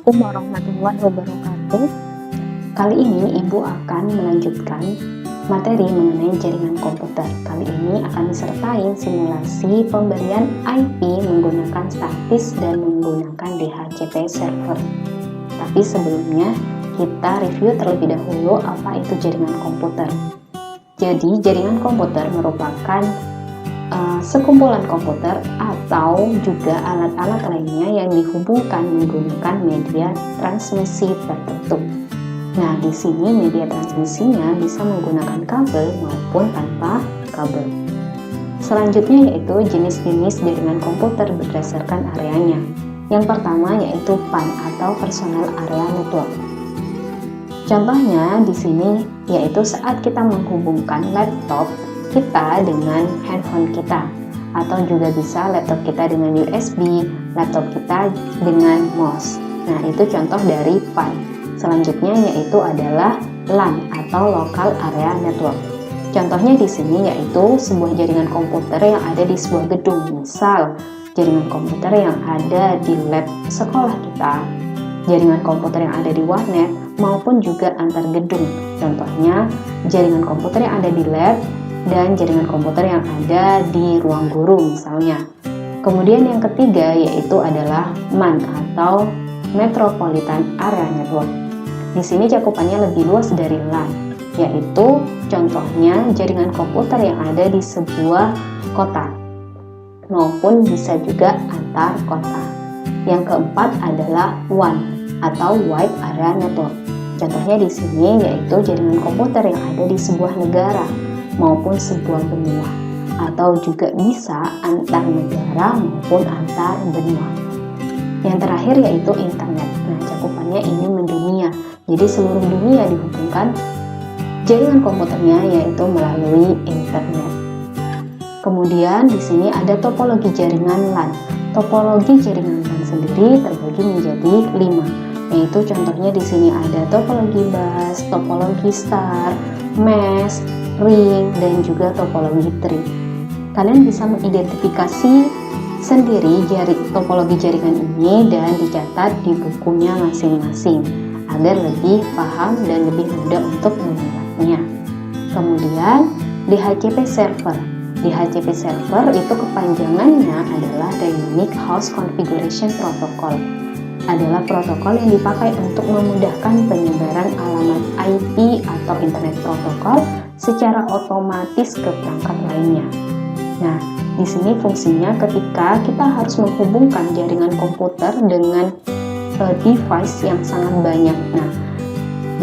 Assalamualaikum warahmatullahi wabarakatuh. Kali ini Ibu akan melanjutkan materi mengenai jaringan komputer. Kali ini akan disertai simulasi pemberian IP menggunakan statis dan menggunakan DHCP server. Tapi sebelumnya kita review terlebih dahulu apa itu jaringan komputer. Jadi jaringan komputer merupakan sekumpulan komputer atau juga alat-alat lainnya yang dihubungkan menggunakan media transmisi tertentu. Nah, di sini media transmisinya bisa menggunakan kabel maupun tanpa kabel. Selanjutnya yaitu jenis-jenis jaringan komputer berdasarkan areanya. Yang pertama yaitu PAN atau Personal Area Network. Contohnya di sini yaitu saat kita menghubungkan laptop kita dengan handphone kita, atau juga bisa laptop kita dengan USB, laptop kita dengan mouse. Nah, itu contoh dari PAN. Selanjutnya yaitu adalah LAN atau Local Area Network. Contohnya di sini yaitu sebuah jaringan komputer yang ada di sebuah gedung. Misal, jaringan komputer yang ada di lab sekolah kita, jaringan komputer yang ada di warnet, maupun juga antar gedung. Contohnya, jaringan komputer yang ada di lab dan jaringan komputer yang ada di ruang guru misalnya. Kemudian yang ketiga yaitu adalah MAN atau Metropolitan Area Network. Di sini cakupannya lebih luas dari LAN, yaitu contohnya jaringan komputer yang ada di sebuah kota maupun bisa juga antar kota. Yang keempat adalah WAN atau Wide Area Network. Contohnya di sini yaitu jaringan komputer yang ada di sebuah negara maupun sebuah benua, atau juga bisa antar negara maupun antar benua. Yang terakhir yaitu internet. Nah, cakupannya ini mendunia. Jadi seluruh dunia dihubungkan jaringan komputernya yaitu melalui internet. Kemudian di sini ada topologi jaringan LAN. Topologi jaringan LAN sendiri terbagi menjadi 5. Yaitu contohnya di sini ada topologi bus, topologi star, mesh, ring, dan juga topologi tree. Kalian bisa mengidentifikasi sendiri topologi jaringan ini dan dicatat di bukunya masing-masing agar lebih paham dan lebih mudah untuk mengingatnya. Kemudian DHCP server. DHCP server itu kepanjangannya adalah Dynamic Host Configuration Protocol. Adalah protokol yang dipakai untuk memudahkan penyebaran alamat IP atau Internet Protokol secara otomatis ke perangkat lainnya. Nah, di sini fungsinya ketika kita harus menghubungkan jaringan komputer dengan device yang sangat banyak. Nah,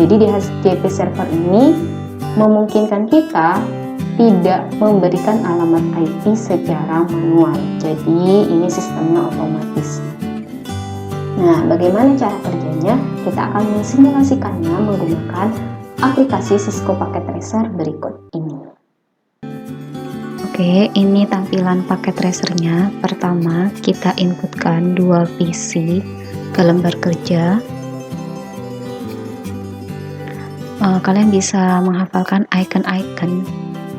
jadi DHCP server ini memungkinkan kita tidak memberikan alamat IP secara manual. Jadi, ini sistemnya otomatis. Nah, bagaimana cara kerjanya? Kita akan mensimulasikannya menggunakan aplikasi Cisco Packet Tracer berikut ini. Oke, ini tampilan paket tracernya. Pertama, kita inputkan dua PC ke lembar kerja. Kalian bisa menghafalkan icon-icon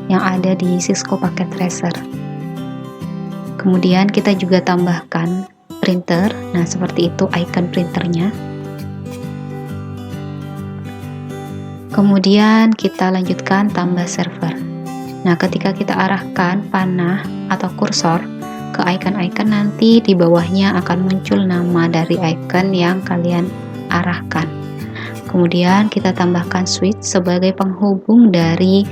yang ada di Cisco Packet Tracer. Kemudian kita juga tambahkan printer. Nah, seperti itu icon printernya. Kemudian kita lanjutkan tambah server. Nah, ketika kita arahkan panah atau kursor ke icon-icon, nanti di bawahnya akan muncul nama dari icon yang kalian arahkan. Kemudian kita tambahkan switch sebagai penghubung dari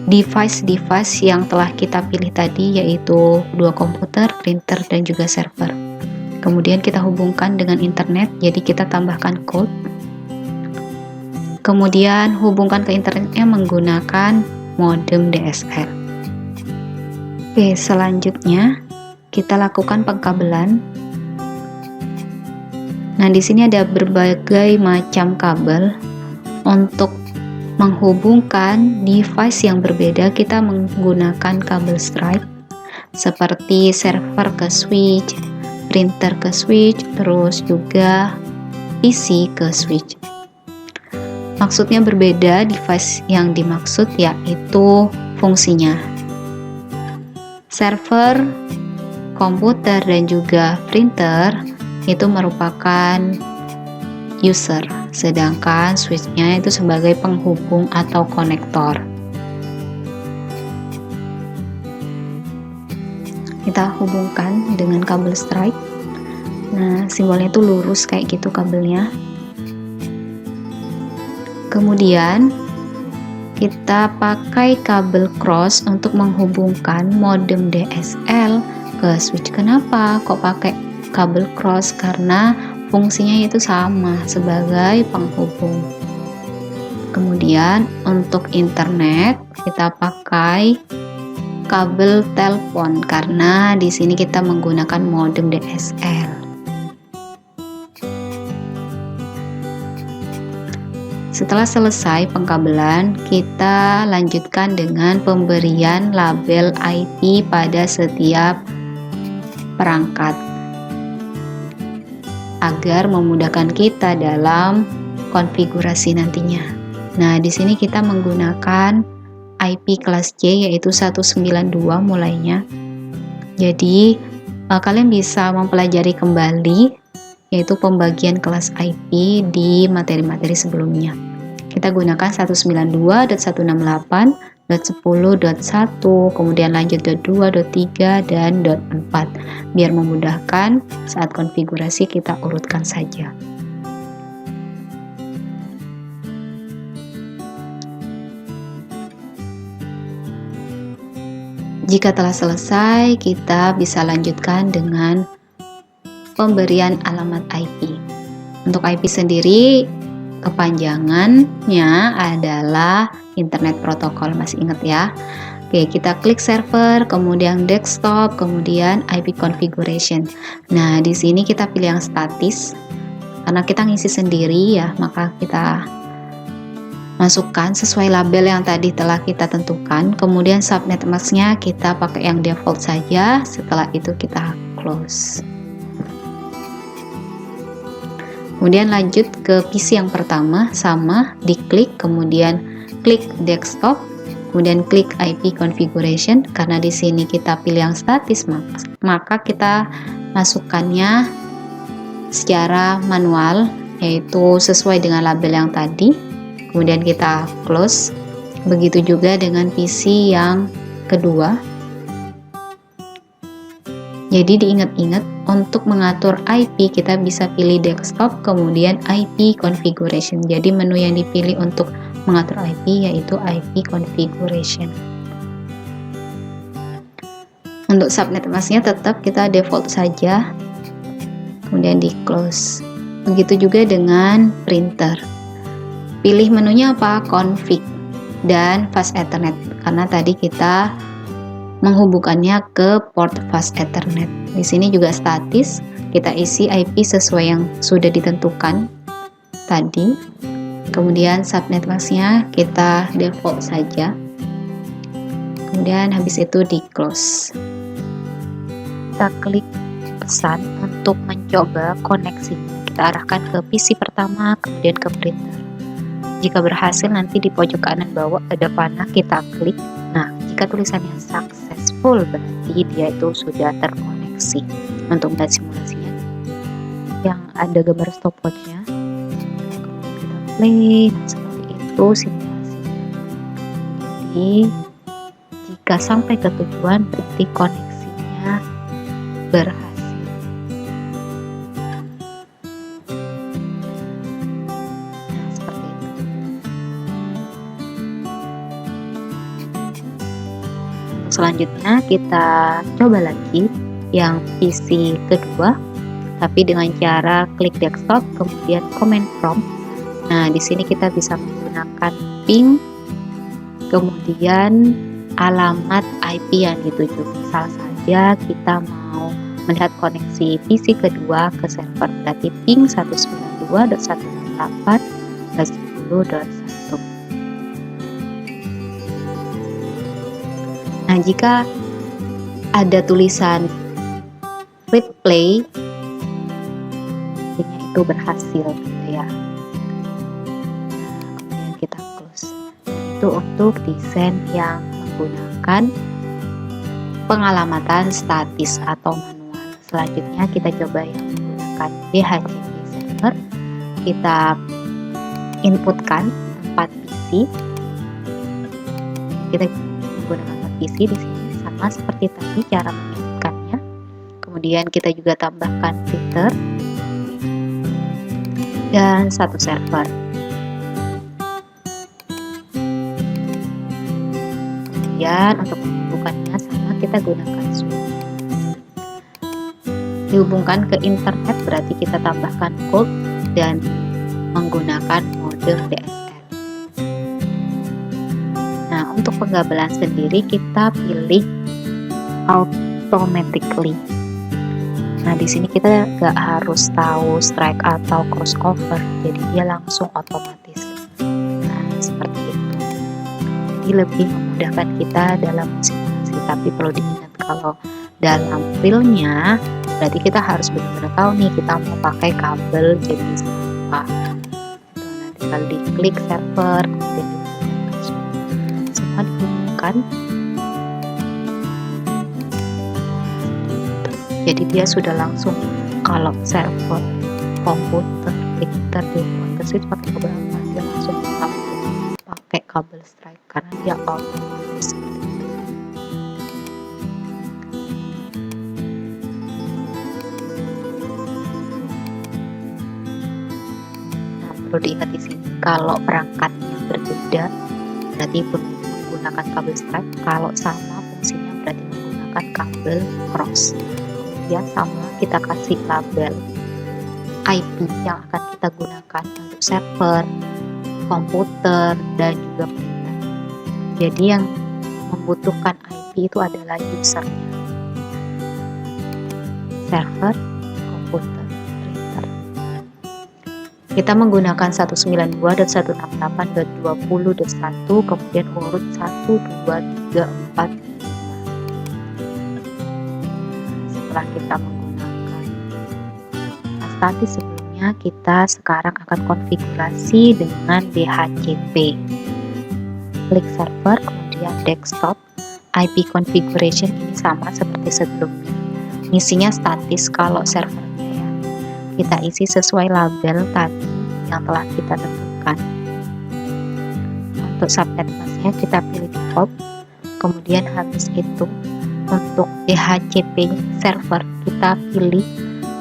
device-device yang telah kita pilih tadi, yaitu dua komputer, printer, dan juga server. Kemudian kita hubungkan dengan internet, jadi kita tambahkan code. Kemudian hubungkan ke internetnya menggunakan modem DSL. Oke, selanjutnya kita lakukan pengkabelan. Nah, di sini ada berbagai macam kabel. Untuk menghubungkan device yang berbeda, kita menggunakan kabel stripe seperti server ke switch, printer ke switch, terus juga PC ke switch. Maksudnya berbeda device yang dimaksud yaitu fungsinya. Server, komputer, dan juga printer itu merupakan user, sedangkan switch-nya itu sebagai penghubung atau konektor. Kita hubungkan dengan kabel strike. Nah, simbolnya itu lurus kayak gitu kabelnya. Kemudian kita pakai kabel cross untuk menghubungkan modem DSL ke switch. Kenapa kok pakai kabel cross? Karena fungsinya itu sama sebagai penghubung. Kemudian untuk internet kita pakai kabel telepon karena di sini kita menggunakan modem DSL. Setelah selesai pengkabelan, kita lanjutkan dengan pemberian label IP pada setiap perangkat agar memudahkan kita dalam konfigurasi nantinya. Nah, di sini kita menggunakan IP kelas J yaitu 192 mulainya. Jadi kalian bisa mempelajari kembali yaitu pembagian kelas IP di materi-materi sebelumnya. Kita gunakan 192.168.10.1, kemudian lanjut .2, .3, dan .4 biar memudahkan saat konfigurasi kita urutkan saja. Jika telah selesai, kita bisa lanjutkan dengan pemberian alamat IP. Untuk IP sendiri, kepanjangannya adalah Internet Protocol, masih ingat ya? Oke, kita klik server, kemudian desktop, kemudian IP configuration. Nah, di sini kita pilih yang statis. Karena kita ngisi sendiri ya, maka kita masukkan sesuai label yang tadi telah kita tentukan. Kemudian subnet mask-nya kita pakai yang default saja. Setelah itu kita close. Kemudian lanjut ke PC yang pertama, sama, diklik, kemudian klik desktop, kemudian klik IP configuration. Karena di sini kita pilih yang statis, maka kita masukkannya secara manual, yaitu sesuai dengan label yang tadi. Kemudian kita close. Begitu juga dengan PC yang kedua. Jadi diingat-ingat, untuk mengatur IP kita bisa pilih desktop, kemudian IP configuration. Jadi menu yang dipilih untuk mengatur IP yaitu IP configuration. Untuk subnet mask-nya tetap kita default saja, kemudian di close. Begitu juga dengan printer. Pilih menunya apa? Config dan fast ethernet, karena tadi kita menghubungkannya ke port fast ethernet. Di sini juga statis, kita isi IP sesuai yang sudah ditentukan tadi. Kemudian subnet mask-nya kita default saja. Kemudian habis itu di close. Kita klik pesan untuk mencoba koneksinya. Kita arahkan ke PC pertama, kemudian ke printer. Jika berhasil, nanti di pojok kanan bawah ada panah, kita klik. Nah, jika tulisannya successful berarti dia itu sudah terkoneksi. Untuk melihat simulasinya yang ada gambar stopwatch-nya, kita play. Nah, seperti itu simulasinya. Jadi jika sampai ke tujuan berarti koneksinya berhasil. Selanjutnya kita coba lagi yang PC kedua, tapi dengan cara klik desktop kemudian command prompt. Nah, di sini kita bisa menggunakan ping, kemudian alamat IP yang dituju. Misal saja kita mau melihat koneksi PC kedua ke server, berarti ping 192.168.10.1. Nah, jika ada tulisan replay, artinya itu berhasil gitu ya. Kemudian kita close. Itu untuk desain yang menggunakan pengalamatan statis atau manual. Selanjutnya kita coba yang menggunakan DHCP server. kita inputkan 4 PC. Kita menggunakan 4 PC di sini sama seperti tadi cara menginputkannya. Kemudian kita juga tambahkan printer dan 1 server. Kemudian untuk menghubungkannya sama kita gunakan switch. Dihubungkan ke internet berarti kita tambahkan gold dan menggunakan mode DSL. Nah, untuk penggabelan sendiri kita pilih automatically. Nah, di sini kita nggak harus tahu strike atau crossover, jadi dia langsung otomatis. Nah, seperti itu. Jadi lebih memudahkan kita dalam simulasi. Tapi perlu diingat kalau dalam realnya, berarti kita harus benar-benar tahu nih kita mau pakai kabel jenis apa. Nah, tinggal diklik server, kemudian semua dihubungkan. Jadi dia sudah langsung, kalau server komputer printer dihubungkan ke switch pakai kabel apa, dia langsung pakai kabel strike karena dia otomatis. Nah, perlu diingat di sini kalau perangkatnya berbeda berarti menggunakan kabel strike, kalau sama fungsinya berarti menggunakan kabel cross. Kemudian sama kita kasih label IP yang akan kita gunakan untuk server, komputer, dan juga printer. Jadi yang membutuhkan IP itu adalah usernya, server, komputer, printer. Kita menggunakan 192 dan 168.20.1, kemudian urut 1, 2, 3, 4, 5. Setelah kita menggunakan statis sebelumnya, kita sekarang akan konfigurasi dengan DHCP. Klik server, kemudian desktop, IP configuration ini sama seperti sebelumnya. Misinya statis kalau servernya ya. Kita isi sesuai label tadi yang telah kita tentukan. Untuk subnet masknya kita pilih default, kemudian habis itu untuk DHCP server kita pilih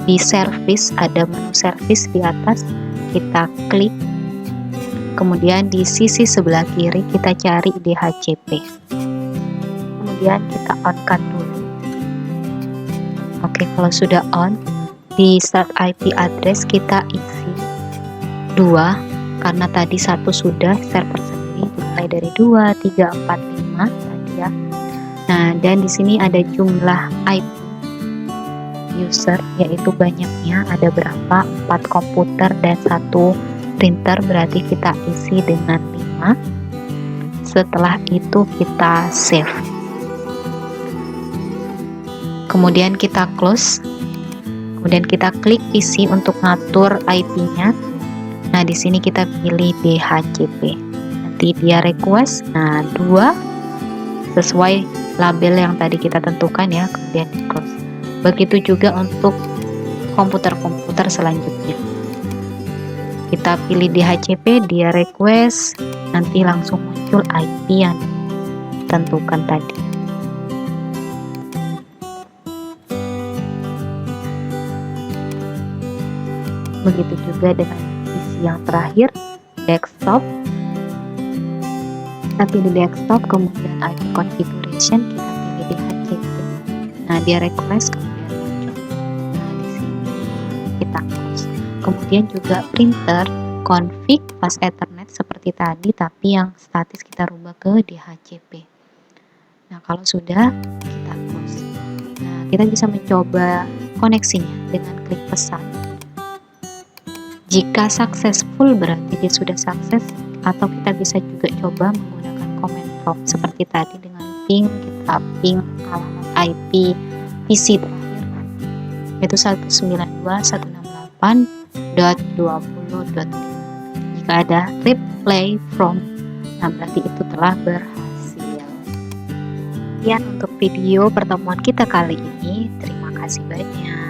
di service, ada menu service di atas, kita klik, kemudian di sisi sebelah kiri kita cari DHCP, kemudian kita on kan dulu. Oke, kalau sudah on, di start IP address kita isi 2 karena tadi 1 sudah, server sendiri dimulai dari 2, 3, 4, 5 tadi ya. Nah, dan di sini ada jumlah IP user, yaitu banyaknya ada berapa, 4 komputer dan 1 printer, berarti kita isi dengan 5. Setelah itu kita save. Kemudian kita close. Kemudian kita klik PC untuk ngatur IP-nya. Nah, di sini kita pilih DHCP. Nanti dia request. Nah, 2 sesuai label yang tadi kita tentukan ya, kemudian di close. Begitu juga untuk komputer-komputer selanjutnya. Kita pilih DHCP, dia request, nanti langsung muncul IP yang ditentukan tadi. Begitu juga dengan PC yang terakhir, desktop. Kita pilih desktop, kemudian IP configuration, kita pilih DHCP. Nah, dia request, kemudian muncul. Nah, di sini kita close. Kemudian juga printer, config pas Ethernet seperti tadi, tapi yang statis kita rubah ke DHCP. Nah, kalau sudah, kita close. Nah, kita bisa mencoba koneksinya dengan klik pesan. Jika successful berarti dia sudah sukses, atau kita bisa juga coba menggunakan command prompt seperti tadi dengan ping, kita ping alamat IP PC terakhir, yaitu 192.168.20.5. Jika ada reply from, nah berarti itu telah berhasil. Sekian untuk video pertemuan kita kali ini. Terima kasih banyak.